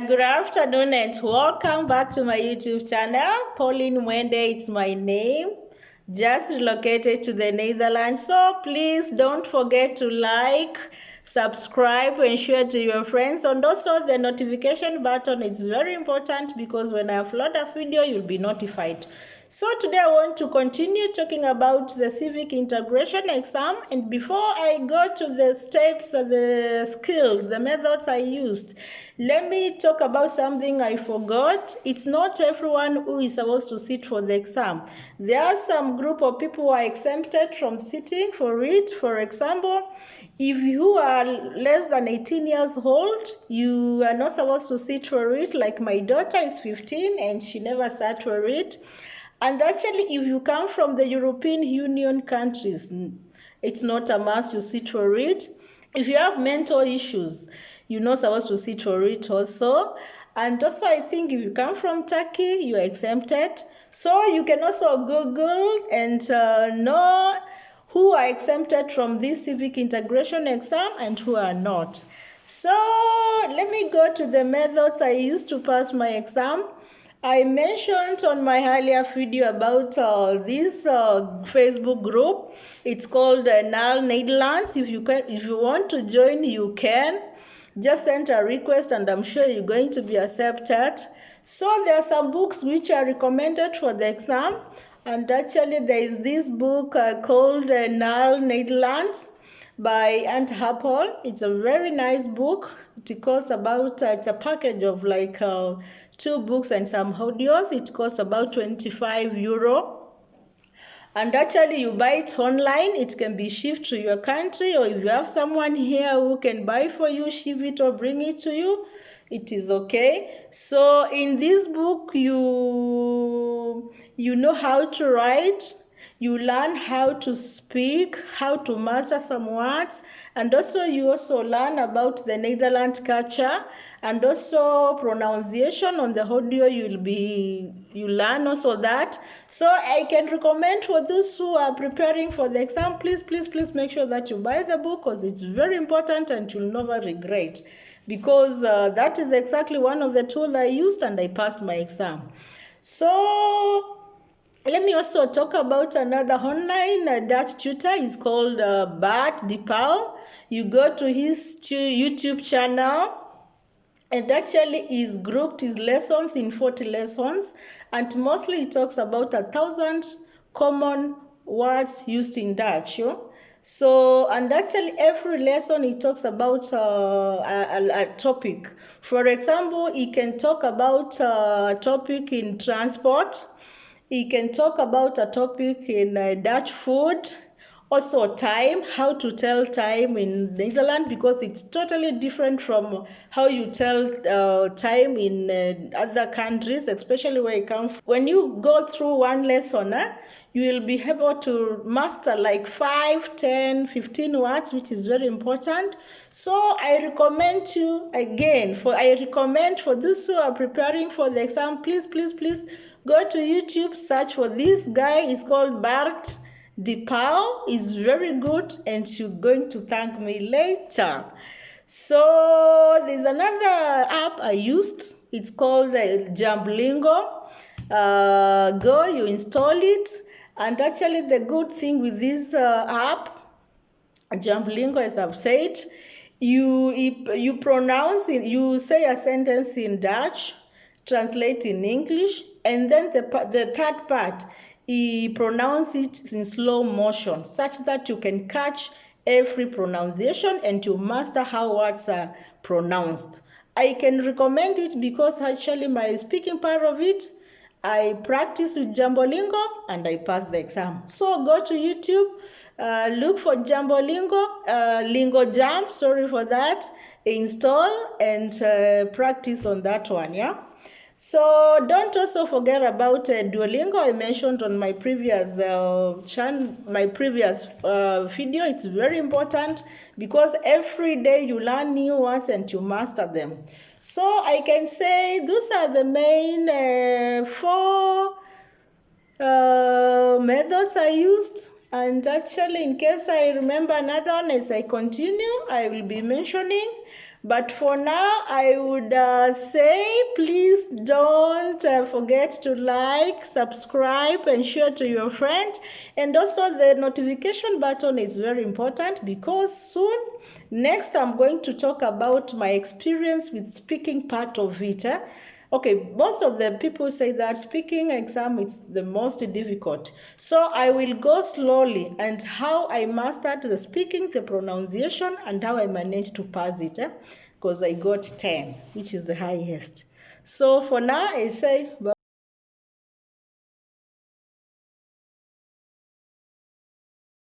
Good afternoon and welcome back to my YouTube channel. Pauline Mwende, it's my name. Just relocated to the Netherlands. So please don't forget to like, subscribe and share to your friends. And also the notification button is very important because when I upload a video, you'll be notified. So today I want to continue talking about the civic integration exam, and before I go to the steps, the skills, the methods I used, let me talk about something I forgot. It's not everyone who is supposed to sit for the exam. There are some group of people who are exempted from sitting for it. For example, if you are less than 18 years old, you are not supposed to sit for it. Like my daughter is 15 and she never sat for it. And actually, if you come from the European Union countries, it's not a must you sit for it. If you have mental issues, you're not supposed to sit for it also. And also, I think if you come from Turkey, you are exempted. So you can also Google and know who are exempted from this civic integration exam and who are not. So let me go to the methods I used to pass my exam. I mentioned on my earlier video about this Facebook group. It's called NAL Netherlands. If you want to join, you can. Just send a request and I'm sure you're going to be accepted. So there are some books which are recommended for the exam. And actually there is this book called NAL Netherlands by Aunt Apple. It's a very nice book. It costs about, it's a package of like 2 books and some audios. It costs about 25 euro. And actually you buy it online. It can be shipped to your country, or if you have someone here who can buy for you, ship it or bring it to you, it is okay. So in this book, you know how to write, you learn how to speak, how to master some words, and also you also learn about the Netherlands culture, and also pronunciation on the audio you learn also that. So I can recommend for those who are preparing for the exam, please make sure that you buy the book, because it's very important and you'll never regret, because that is exactly one of the tools I used and I passed my exam. So let me also talk about another online Dutch tutor. He's called Bart de Pauw. You go to his YouTube channel, and actually he's grouped his lessons in 40 lessons, and mostly he talks about 1,000 common words used in Dutch. So, and actually every lesson he talks about a topic. For example, he can talk about a topic in transport. He can talk about a topic in Dutch food, also time, how to tell time in Netherlands, because it's totally different from how you tell time in other countries, especially where it comes. When you go through one lesson, you will be able to master like 5, 10, 15 words, which is very important. So I recommend you again, I recommend for those who are preparing for the exam, please go to YouTube, search for this guy. He's called Bart de Pauw. Is very good and you're going to thank me later. So there's another app I used. It's called Jambolingo. Go, you install it. And actually the good thing with this app, Jambolingo, as I've said, you pronounce it, you say a sentence in Dutch, translate in English, and then the third part, he pronounces it in slow motion, such that you can catch every pronunciation and you master how words are pronounced. I can recommend it because actually my speaking part of it, I practice with Jambolingo and I pass the exam. So go to YouTube, look for Jambolingo, Lingo Jam, sorry for that, install and practice on that one, yeah? So don't also forget about Duolingo. I mentioned on my previous video. It's very important because every day you learn new words and you master them. So I can say those are the main 4 methods I used. And actually, in case I remember another one as I continue, I will be mentioning. But for now, I would say please don't forget to like, subscribe, and share to your friend. And also the notification button is very important, because soon, next I'm going to talk about my experience with speaking part of it. Okay, most of the people say that speaking exam is the most difficult. So I will go slowly and how I mastered the speaking, the pronunciation, and how I managed to pass it. Because I got 10, which is the highest. So for now, I say bye.